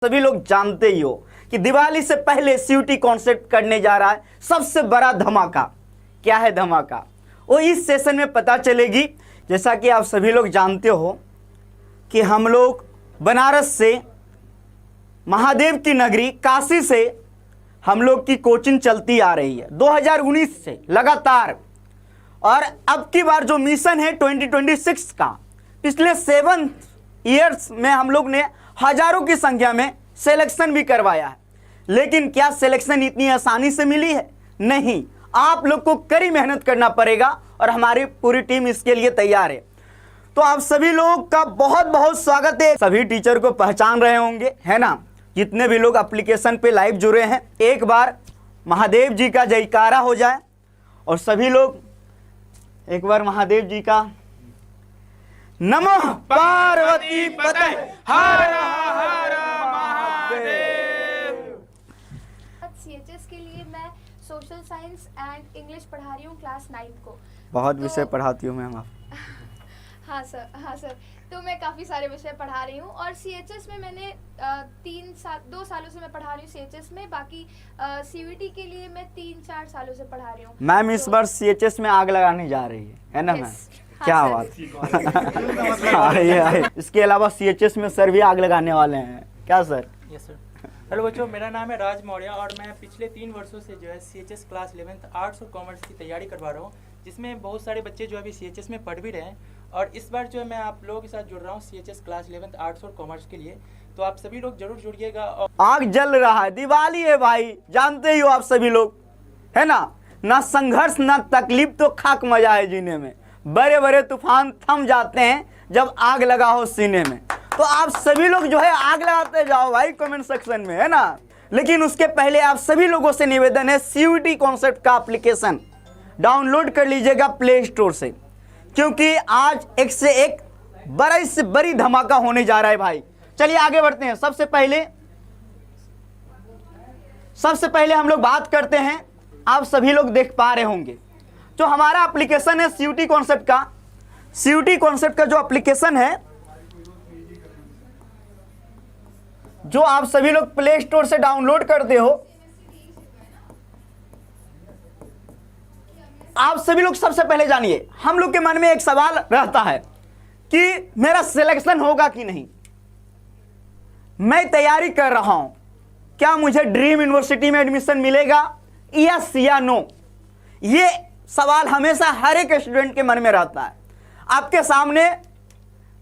सभी लोग जानते ही हो कि दिवाली से पहले सीयूटी कॉन्सेप्ट करने जा रहा है सबसे बड़ा धमाका। क्या है धमाका, वो इस सेशन में पता चलेगी। जैसा कि आप सभी लोग जानते हो कि हम लोग बनारस से, महादेव की नगरी काशी से हम लोग की कोचिंग चलती आ रही है 2019 से लगातार। और अब की बार जो मिशन है 2026 का, पिछले 7 ईयर्स में हम लोग ने हजारों की संख्या में सिलेक्शन भी करवाया है। लेकिन क्या सिलेक्शन इतनी आसानी से मिली है? नहीं, आप लोग को कड़ी मेहनत करना पड़ेगा और हमारी पूरी टीम इसके लिए तैयार है। तो आप सभी लोग का बहुत बहुत स्वागत है। सभी टीचर को पहचान रहे होंगे, है ना? जितने भी लोग एप्लीकेशन पे लाइव जुड़े हैं, एक बार महादेव जी का जयकारा हो जाए और सभी लोग एक बार महादेव जी का नमः पार्वती पते हर हर महादेव। सीएचएस के लिए मैं सोशल साइंस एंड इंग्लिश पढ़ा रही हूँ क्लास 9 को। बहुत विषय पढ़ाती हूँ मैम आप। हाँ सर, तो मैं काफ़ी सारे विषय पढ़ा रही हूँ और सीएचएस में मैंने 2 सालों से मैं पढ़ा रही हूँ सीएचएस में। बाकी सीयूटी के लिए मैं 3-4 सालों से पढ़ा रही हूँ। मैम इस बार सीएचएस में आग लगाने जा रही है ना मैम? क्या बात। आइए। इसके अलावा सीएचएस में सर भी आग लगाने वाले हैं क्या सर? Yes sir. हेलो बच्चों, मेरा नाम है राज मौर्य और मैं पिछले 3 वर्षों से जो है सीएचएस क्लास 11th आर्ट्स और कॉमर्स की तैयारी करवा रहा हूँ, जिसमें बहुत सारे बच्चे जो अभी सीएचएस में पढ़ भी रहे हैं। और इस बार जो है मैं आप लोगों के साथ जुड़ रहा हूँ सीएचएस क्लास 11th आर्ट्स और कॉमर्स के लिए। तो आप सभी लोग जरूर जुड़िएगा। और आग जल रहा है, दिवाली है भाई, जानते ही हो आप सभी लोग, है ना संघर्ष ना तकलीफ तो खाक मजा है जीने में। बड़े बड़े तूफान थम जाते हैं जब आग लगा हो सीने में। तो आप सभी लोग जो है आग लगाते जाओ भाई कमेंट सेक्शन में, है ना? लेकिन उसके पहले आप सभी लोगों से निवेदन है, सीयूटी कॉन्सेप्ट का एप्लीकेशन डाउनलोड कर लीजिएगा प्ले स्टोर से, क्योंकि आज एक से एक बड़ी से बड़ी धमाका होने जा रहा है भाई। चलिए आगे बढ़ते हैं। सबसे पहले हम लोग बात करते हैं, आप सभी लोग देख पा रहे होंगे जो हमारा एप्लीकेशन है सीयूटी कॉन्सेप्ट का। सीयूटी कॉन्सेप्ट का जो एप्लीकेशन है, जो आप सभी लोग प्ले स्टोर से डाउनलोड करते हो, आप सभी लोग सबसे पहले जानिए, हम लोग के मन में एक सवाल रहता है कि मेरा सिलेक्शन होगा कि नहीं। मैं तैयारी कर रहा हूं, क्या मुझे ड्रीम यूनिवर्सिटी में एडमिशन मिलेगा, यस या नो? ये सवाल हमेशा हर एक स्टूडेंट के मन में रहता है। आपके सामने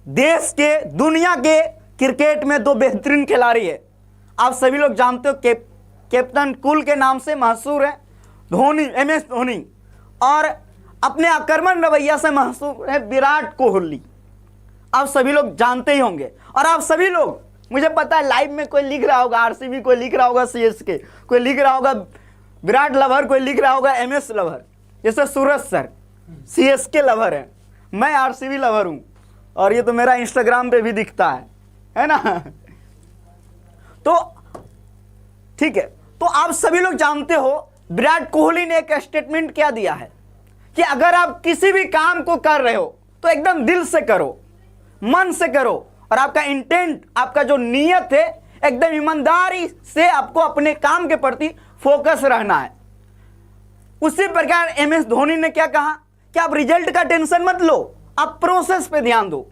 देश के, दुनिया के क्रिकेट में 2 बेहतरीन खिलाड़ी है, आप सभी लोग जानते हो, कैप्टन कूल के नाम से मशहूर है धोनी, MS धोनी, और अपने आक्रमण रवैया से मशहूर है विराट कोहली। आप सभी लोग जानते ही होंगे। और आप सभी लोग, मुझे पता है लाइव में कोई लिख रहा होगा RCB, कोई लिख रहा होगा CSK, कोई लिख रहा होगा विराट लवर, कोई लिख रहा होगा MS लवर। जैसे सूरज सर CSK लवर है, मैं RCB लवर हूं, और ये तो मेरा इंस्टाग्राम पे भी दिखता है ना? तो ठीक है, तो आप सभी लोग जानते हो विराट कोहली ने एक स्टेटमेंट क्या दिया है कि अगर आप किसी भी काम को कर रहे हो तो एकदम दिल से करो, मन से करो, और आपका इंटेंट, आपका जो नीयत है, एकदम ईमानदारी से आपको अपने काम के प्रति फोकस रहना है। उसी प्रकार MS धोनी ने क्या कहा कि आप रिजल्ट का टेंशन मत लो, आप प्रोसेस पे ध्यान दो,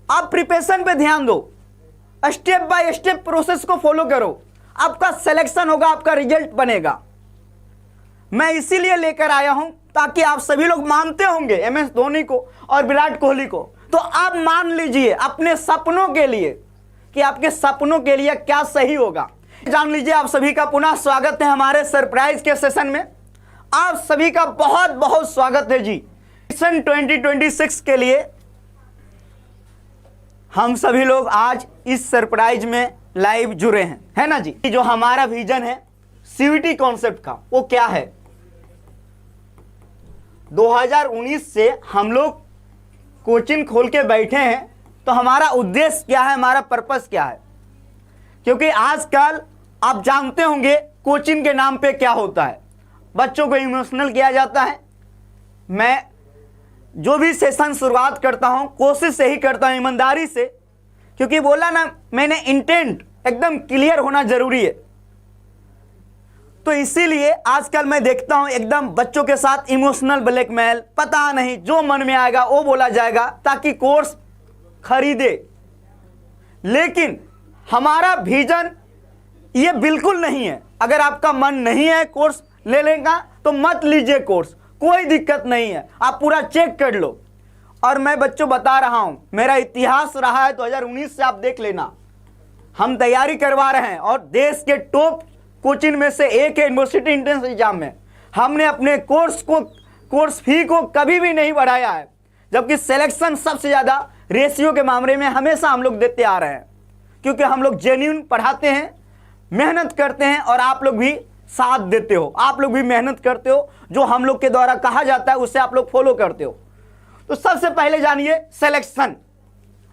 आप प्रिपरेशन पे ध्यान दो, स्टेप बाय स्टेप प्रोसेस को फॉलो करो, आपका सिलेक्शन होगा, आपका रिजल्ट बनेगा। मैं इसीलिए लेकर आया हूं ताकि आप सभी लोग मानते होंगे MS धोनी को और विराट कोहली को, तो आप मान लीजिए अपने सपनों के लिए कि आपके सपनों के लिए क्या सही होगा। जान लीजिए, आप सभी का पुनः स्वागत है हमारे सरप्राइज के सेशन में। आप सभी का बहुत बहुत स्वागत है जी। मिशन 2026 के लिए हम सभी लोग आज इस सरप्राइज में लाइव जुड़े हैं, है ना जी? जो हमारा विजन है सीयूटी कॉन्सेप्ट का, वो क्या है? 2019 से हम लोग कोचिंग खोल के बैठे हैं, तो हमारा उद्देश्य क्या है, हमारा पर्पस क्या है? क्योंकि आजकल आप जानते होंगे कोचिंग के नाम पे क्या होता है, बच्चों को इमोशनल किया जाता है। मैं जो भी सेशन शुरुआत करता हूं, कोशिश यही करता हूं ईमानदारी से, क्योंकि बोला ना मैंने, इंटेंट एकदम क्लियर होना जरूरी है। तो इसीलिए आजकल मैं देखता हूं एकदम बच्चों के साथ इमोशनल ब्लैकमेल, पता नहीं जो मन में आएगा वो बोला जाएगा ताकि कोर्स खरीदे। लेकिन हमारा विजन ये बिल्कुल नहीं है। अगर आपका मन नहीं है कोर्स ले लेगा तो मत लीजिए कोर्स, कोई दिक्कत नहीं है, आप पूरा चेक कर लो। और मैं बच्चों बता रहा हूं, मेरा इतिहास रहा है 2019 से, आप देख लेना। हम तैयारी करवा रहे हैं और देश के टॉप कोचिंग में से एक है यूनिवर्सिटी एंट्रेंस एग्जाम में। हमने अपने कोर्स फी को कभी भी नहीं बढ़ाया है, जबकि सिलेक्शन सबसे ज़्यादा रेशियो के मामले में हमेशा हम लोग देते आ रहे हैं, क्योंकि हम लोग जेन्युइन पढ़ाते हैं, मेहनत करते हैं और आप लोग भी साथ देते हो, आप लोग भी मेहनत करते हो, जो हम लोग के द्वारा कहा जाता है उससे आप लोग फॉलो करते हो। तो सबसे पहले जानिए सिलेक्शन।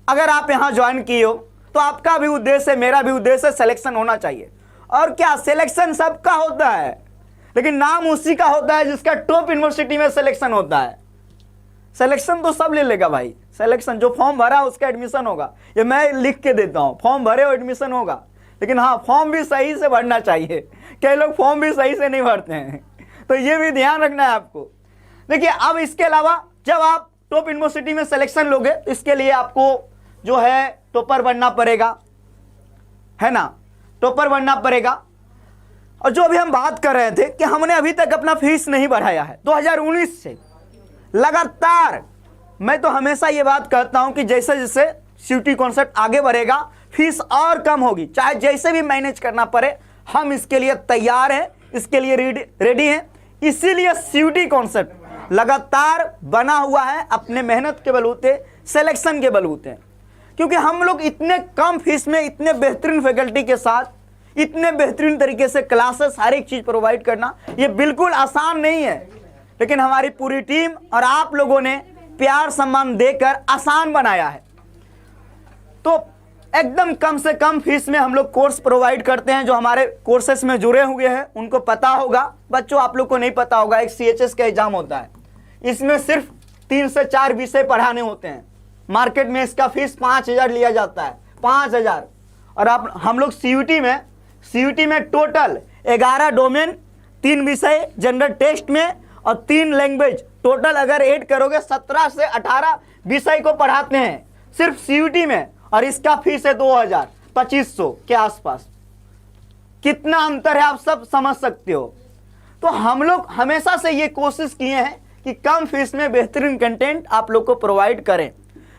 अगर आप यहाँ ज्वाइन किए हो तो आपका भी उद्देश्य है, मेरा भी उद्देश्य है, सिलेक्शन होना चाहिए। और क्या सिलेक्शन सबका होता है, लेकिन नाम उसी का होता है जिसका टॉप यूनिवर्सिटी में सिलेक्शन होता है। सिलेक्शन तो सब ले लेगा भाई, सिलेक्शन जो फॉर्म भरा उसका एडमिशन होगा, ये मैं लिख के देता हूँ, फॉर्म भरे हो एडमिशन होगा। लेकिन हाँ, फॉर्म भी सही से भरना चाहिए, कई लोग फॉर्म भी सही से नहीं भरते हैं, तो ये भी ध्यान रखना है आपको। देखिए, अब इसके अलावा जब आप टॉप यूनिवर्सिटी में सिलेक्शन लोगे तो इसके लिए आपको जो है टॉपर बनना पड़ेगा, है ना, टॉपर बनना पड़ेगा। और जो भी हम बात कर रहे थे कि हमने अभी तक अपना फीस नहीं बढ़ाया है 2019 से लगातार। मैं तो हमेशा ये बात कहता हूं कि जैसे जैसे सीयूटी कॉन्सेप्ट आगे बढ़ेगा फीस और कम होगी, चाहे जैसे भी मैनेज करना पड़े, हम इसके लिए तैयार हैं, इसके लिए रेडी हैं। इसीलिए सीयूटी कॉन्सेप्ट लगातार बना हुआ है अपने मेहनत के बलबूते, सिलेक्शन के बलबूते, क्योंकि हम लोग इतने कम फीस में इतने बेहतरीन फैकल्टी के साथ इतने बेहतरीन तरीके से क्लासेस हर एक चीज़ प्रोवाइड करना ये बिल्कुल आसान नहीं है। लेकिन हमारी पूरी टीम और आप लोगों ने प्यार सम्मान देकर आसान बनाया है। तो एकदम कम से कम फीस में हम लोग कोर्स प्रोवाइड करते हैं। जो हमारे कोर्सेस में जुड़े हुए हैं उनको पता होगा, बच्चों आप लोग को नहीं पता होगा, एक CHS का एग्जाम होता है, इसमें सिर्फ 3 से 4 विषय पढ़ाने होते हैं। मार्केट में इसका फीस 5,000 लिया जाता है, 5,000। और आप हम लोग CUT में टोटल 11 डोमेन, 3 विषय जनरल टेस्ट में और 3 लैंग्वेज, टोटल अगर ऐड करोगे 17 से 18 विषय को पढ़ाते हैं सिर्फ CUT में। और इसका फीस है 2,000, 2,500 के आसपास। कितना अंतर है आप सब समझ सकते हो। तो हम लोग हमेशा से ये कोशिश किए हैं कि कम फीस में बेहतरीन कंटेंट आप लोग को प्रोवाइड करें,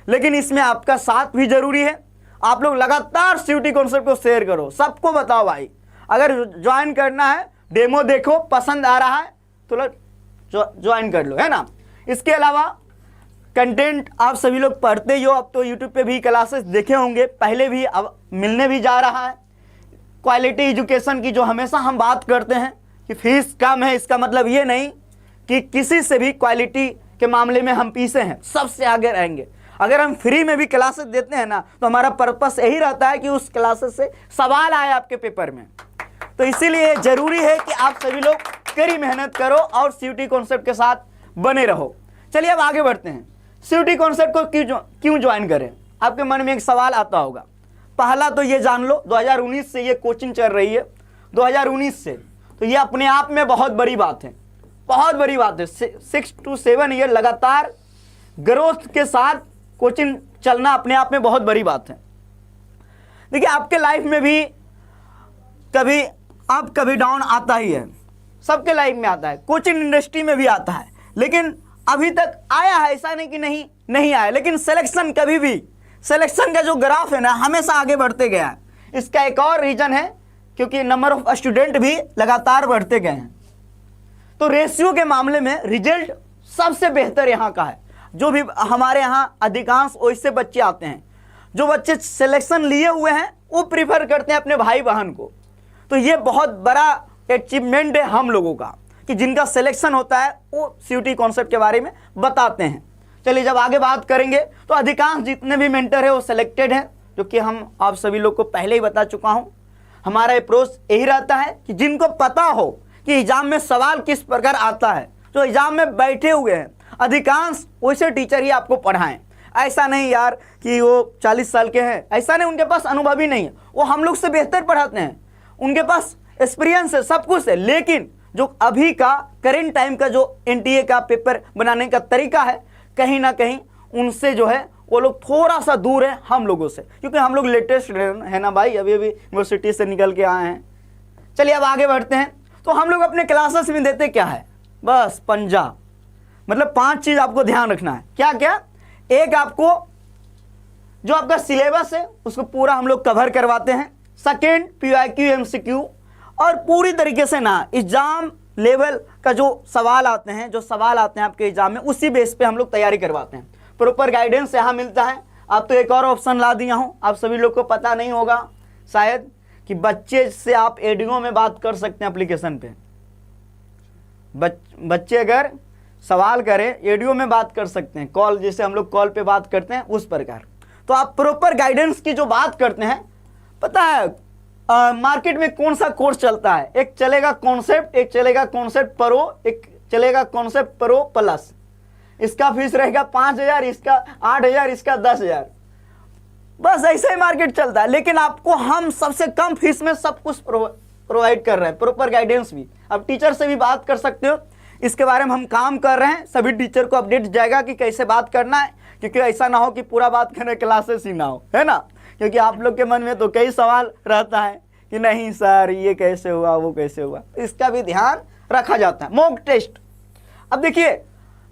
लेकिन इसमें आपका साथ भी जरूरी है। आप लोग लगातार सीयूटी कॉन्सेप्ट को शेयर करो, सबको बताओ भाई। अगर ज्वाइन करना है, डेमो देखो, पसंद आ रहा है तो ज्वाइन कर लो, है ना। इसके अलावा कंटेंट आप सभी लोग पढ़ते ही हो, अब तो यूट्यूब पे भी क्लासेस देखे होंगे, पहले भी, अब मिलने भी जा रहा है। क्वालिटी एजुकेशन की जो हमेशा हम बात करते हैं कि फीस कम है, इसका मतलब ये नहीं कि किसी से भी क्वालिटी के मामले में हम पीछे हैं, सबसे आगे रहेंगे। अगर हम फ्री में भी क्लासेस देते हैं ना, तो हमारा पर्पस यही रहता है कि उस क्लासेस से सवाल आए आपके पेपर में। तो इसीलिए जरूरी है कि आप सभी लोग कड़ी मेहनत करो और सीयूटी कॉन्सेप्ट के साथ बने रहो। चलिए अब आगे बढ़ते हैं। सीयूटी कॉन्सेप्ट को क्यों ज्वाइन करें, आपके मन में एक सवाल आता होगा। पहला तो ये जान लो, 2019 से ये कोचिंग चल रही है, 2019 से, तो ये अपने आप में बहुत बड़ी बात है, बहुत बड़ी बात है। 6 to 7 ईयर लगातार ग्रोथ के साथ कोचिंग चलना अपने आप में बहुत बड़ी बात है। देखिए, आपके लाइफ में भी कभी अप कभी डाउन आता ही है, सबके लाइफ में आता है, कोचिंग इंडस्ट्री में भी आता है। लेकिन अभी तक आया है, ऐसा नहीं कि नहीं आया, लेकिन सिलेक्शन कभी भी, सिलेक्शन का जो ग्राफ है ना, हमेशा आगे बढ़ते गया है। इसका एक और रीजन है क्योंकि नंबर ऑफ स्टूडेंट भी लगातार बढ़ते गए हैं। तो रेशियो के मामले में रिजल्ट सबसे बेहतर यहाँ का है। जो भी हमारे यहाँ अधिकांश वैसे बच्चे आते हैं, जो बच्चे सिलेक्शन लिए हुए हैं वो प्रीफर करते हैं अपने भाई बहन को। तो ये बहुत बड़ा अचीवमेंट है हम लोगों का कि जिनका सिलेक्शन होता है वो सीयूटी कॉन्सेप्ट के बारे में बताते हैं। चलिए, जब आगे बात करेंगे तो अधिकांश जितने भी मेंटर है वो सिलेक्टेड हैं, जो कि हम आप सभी लोग को पहले ही बता चुका हूँ। हमारा अप्रोच यही रहता है कि जिनको पता हो कि एग्जाम में सवाल किस प्रकार आता है, जो एग्जाम में बैठे हुए हैं, अधिकांश वैसे टीचर ही आपको पढ़ाएं। ऐसा नहीं यार कि वो 40 साल के हैं, ऐसा नहीं, उनके पास अनुभव ही नहीं है, वो हम लोग से बेहतर पढ़ाते हैं, उनके पास एक्सपीरियंस है, सब कुछ है। लेकिन जो अभी का करेंट टाइम का जो एनटीए का पेपर बनाने का तरीका है, कहीं ना कहीं उनसे जो है वो लोग थोड़ा सा दूर है हम लोगों से, क्योंकि हम लोग लेटेस्ट है ना भाई, अभी अभी यूनिवर्सिटी से निकल के आए हैं। चलिए अब आगे बढ़ते हैं। तो हम लोग अपने क्लासेस में देते क्या है, बस पंजा, मतलब 5 चीज़ आपको ध्यान रखना है। क्या क्या? एक, आपको जो आपका सिलेबस है उसको पूरा हम लोग कवर करवाते हैं। सेकेंड, PYQ MCQ, और पूरी तरीके से ना एग्जाम लेवल का जो सवाल आते हैं आपके एग्जाम में, उसी बेस पे हम लोग तैयारी करवाते हैं। प्रॉपर गाइडेंस यहाँ मिलता है। अब तो एक और ऑप्शन ला दिया हूँ, आप सभी लोग को पता नहीं होगा शायद, कि बच्चे से आप ऑडियो में बात कर सकते हैं एप्लीकेशन पे। बच्चे अगर सवाल करें ऑडियो में बात कर सकते हैं, कॉल जैसे हम लोग कॉल पे बात करते हैं उस प्रकार। तो आप प्रॉपर गाइडेंस की जो बात करते हैं, पता है मार्केट में कौन सा कोर्स चलता है, एक चलेगा कॉन्सेप्ट, एक चलेगा कॉन्सेप्ट प्रो, एक चलेगा कॉन्सेप्ट प्रो प्लस। इसका फीस रहेगा 5,000, इसका 8,000, इसका 10,000, बस ऐसे ही मार्केट चलता है। लेकिन आपको हम सबसे कम फीस में सब कुछ प्रोवाइड कर रहे हैं, प्रॉपर गाइडेंस भी। अब टीचर से भी बात कर सकते हो, इसके बारे में हम काम कर रहे हैं, सभी टीचर को अपडेट जाएगा कि कैसे बात करना है, क्योंकि ऐसा ना हो कि पूरा बात करने क्लासेस ही ना हो, है ना। क्योंकि आप लोग के मन में तो कई सवाल रहता है कि नहीं सर ये कैसे हुआ, वो कैसे हुआ, इसका भी ध्यान रखा जाता है। मॉक टेस्ट, अब देखिए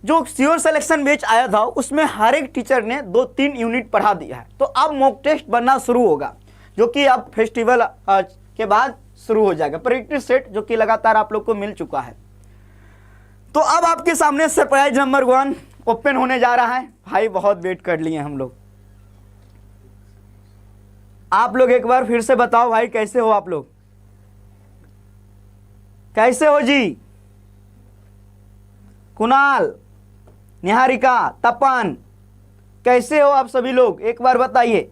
जो श्योर सिलेक्शन बैच आया था उसमें हर एक टीचर ने 2-3 यूनिट पढ़ा दिया है। तो अब मॉक टेस्ट बनना शुरू होगा, जो कि अब फेस्टिवल के बाद शुरू हो जाएगा। प्रैक्टिस सेट जो कि लगातार आप लोग को मिल चुका है। तो अब आपके सामने सरप्राइज नंबर 1 ओपन होने जा रहा है। भाई बहुत वेट कर लिए हम लोग। आप लोग एक बार फिर से बताओ भाई, कैसे हो आप लोग, कैसे हो जी? कुणाल, निहारिका, तपन, कैसे हो आप सभी लोग, एक बार बताइए।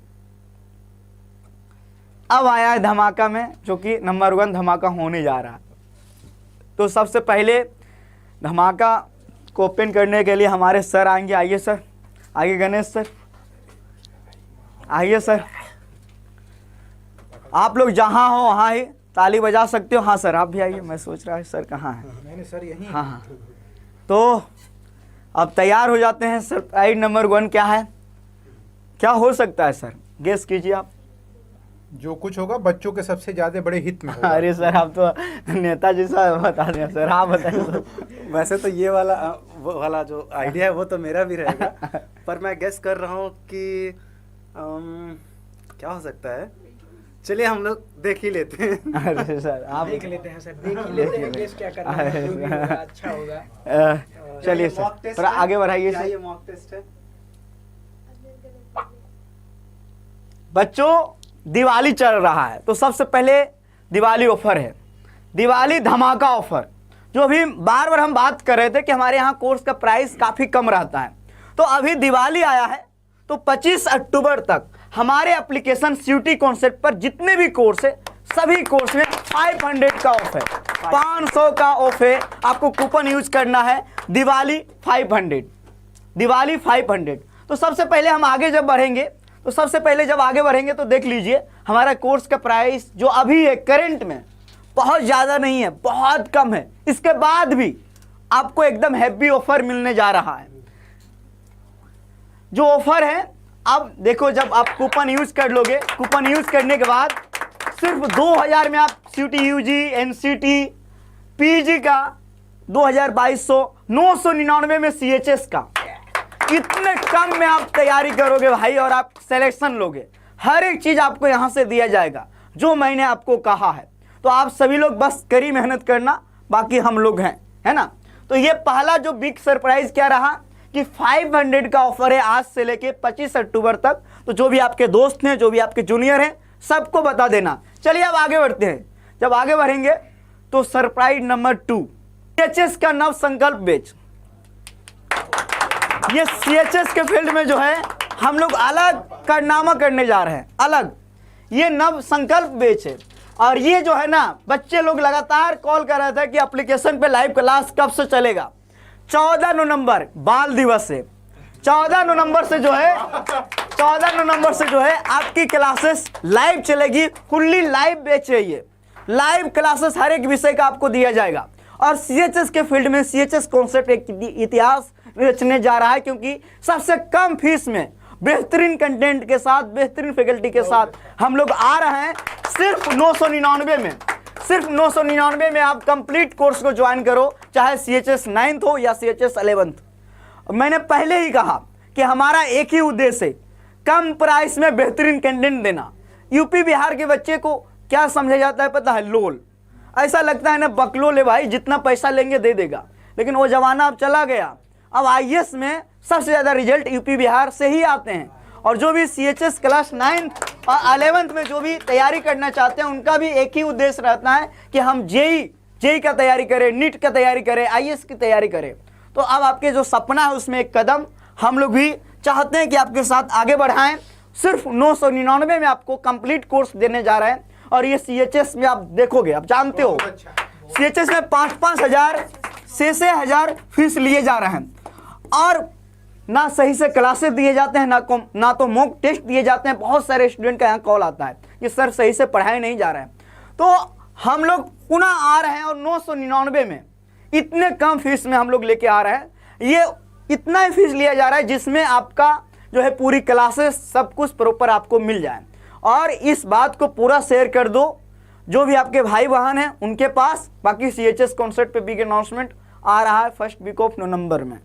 अब आया है धमाका में, जो कि नंबर 1 धमाका होने जा रहा है। तो सबसे पहले धमाका को ओपन करने के लिए हमारे सर आएंगे। आइए सर, आइए गणेश सर, आइए सर। आप लोग जहां हो वहां ही ताली बजा सकते हो। हाँ सर आप भी आइए, मैं सोच रहा है सर कहाँ है। नहीं सर यहीं। हाँ हाँ, तो अब तैयार हो जाते हैं। सरप्राइज नंबर 1 क्या है, क्या हो सकता है सर, गेस कीजिए आप। जो कुछ होगा बच्चों के सबसे ज्यादा बड़े हित में होगा। अरे सर आप तो नेता जैसा बता दें सर, आप बताइए। वैसे तो ये वाला वो वाला जो आइडिया है वो तो मेरा भी रहेगा, पर मैं गेस कर रहा हूँ कि क्या हो सकता है। चलिए हम लोग देख ही लेते हैं। अरे सर आप देख लेते हैं सर, देख ही लेते हैं गेस क्या करना है, जो भी होगा अच्छा होगा। चलिए सर थोड़ा आगे बढ़ाइए क्या सर। ये मॉक टेस्ट है? बच्चों दिवाली चल रहा है, तो सबसे पहले दिवाली ऑफर है, दिवाली धमाका ऑफर, जो अभी बार बार हम बात कर रहे थे कि हमारे यहाँ कोर्स का प्राइस काफ़ी कम रहता है। तो अभी दिवाली आया है, तो 25 अक्टूबर तक हमारे एप्लीकेशन CUET कॉन्सेप्ट पर जितने भी कोर्स है सभी कोर्स में 500 का ऑफ है, 500 का ऑफ है। आपको कूपन यूज करना है दिवाली 500, दिवाली 500। तो सबसे पहले हम आगे जब बढ़ेंगे, तो सबसे पहले जब आगे बढ़ेंगे तो देख लीजिए हमारा कोर्स का प्राइस जो अभी है करंट में बहुत ज़्यादा नहीं है, बहुत कम है। इसके बाद भी आपको एकदम हैवी ऑफर मिलने जा रहा है। जो ऑफर है, अब देखो जब आप कूपन यूज कर लोगे, कूपन यूज करने के बाद सिर्फ 2000 में आप CUET UG NCT PG का 2200, 999 में CHS का, इतने कम में आप तैयारी करोगे भाई और आप सिलेक्शन लोगे। हर एक चीज आपको यहां से दिया जाएगा जो मैंने आपको कहा है। तो आप सभी लोग बस कड़ी मेहनत करना, बाकी हम लोग हैं, है ना। तो ये पहला जो बिग सरप्राइज क्या रहा कि 500 का ऑफर है आज से लेके 25 अक्टूबर तक। तो जो भी आपके दोस्त हैं, जो भी आपके जूनियर हैं, सबको बता देना। चलिए अब आगे बढ़ते हैं। जब आगे बढ़ेंगे तो सरप्राइज नंबर 2, CHS का नव संकल्प बैच। ये CHS के फील्ड में जो है हम लोग अलग कारनामा करने जा रहे हैं, अलग। ये नव संकल्प बैच है, और ये जो है ना बच्चे लोग लगातार कॉल कर रहे थे कि एप्लीकेशन पे लाइव क्लास कब से चलेगा। 14 नवंबर बाल दिवस है, 14 नवंबर से जो है 14 नवंबर से जो है आपकी क्लासेस लाइव चलेगी, फुल्ली लाइव बैच है ये। लाइव क्लासेस हर एक विषय का आपको दिया जाएगा। और सीएचएस के फील्ड में सीएचएस कॉन्सेप्ट एक इतिहास रचने जा रहा है, क्योंकि सबसे कम फीस में बेहतरीन कंटेंट के साथ, बेहतरीन फैकल्टी के साथ हम लोग आ रहे हैं। सिर्फ 999 में, सिर्फ 999 में आप कंप्लीट कोर्स को ज्वाइन करो, चाहे सीएचएस 9th हो या सीएचएस 11th। मैंने पहले ही कहा कि हमारा एक ही उद्देश्य है, कम प्राइस में बेहतरीन कंटेंट देना। यूपी बिहार के बच्चे को क्या समझा जाता है पता है? लोल। ऐसा लगता है ना बकलोल है भाई, जितना पैसा लेंगे दे देगा। लेकिन वो जमाना अब चला गया। अब आईएएस में सबसे ज़्यादा रिजल्ट यूपी बिहार से ही आते हैं। और जो भी सीएचएस क्लास 9th और 11th में जो भी तैयारी करना चाहते हैं, उनका भी एक ही उद्देश्य रहता है कि हम जेई का तैयारी करें, नीट का तैयारी करें, आईएएस की तैयारी करें। तो अब आपके जो सपना है उसमें एक कदम हम लोग भी चाहते हैं कि आपके साथ आगे बढ़ाएं। सिर्फ 999 में आपको कंप्लीट कोर्स देने जा रहे हैं। और ये सीएचएस में आप देखोगे, आप जानते हो सीएचएस में 5-5 हज़ार 6-6 हज़ार फीस लिए जा रहे हैं। और ना सही से क्लासेस दिए जाते हैं, ना तो मॉक टेस्ट दिए जाते हैं। बहुत सारे स्टूडेंट का यहाँ कॉल आता है कि सर सही से पढ़ाई नहीं जा रहे हैं। तो हम लोग पुनः आ रहे हैं और 999 में इतने कम फीस में हम लोग लेके आ रहे हैं। ये इतना ही फीस लिया जा रहा है जिसमें आपका जो है पूरी क्लासेस सब कुछ प्रॉपर आपको मिल जाए। और इस बात को पूरा शेयर कर दो जो भी आपके भाई बहन हैं उनके पास। बाकी सीएचएस कॉन्सेप्ट पे बिग अनाउंसमेंट आ रहा है फर्स्ट वीक ऑफ नवंबर में।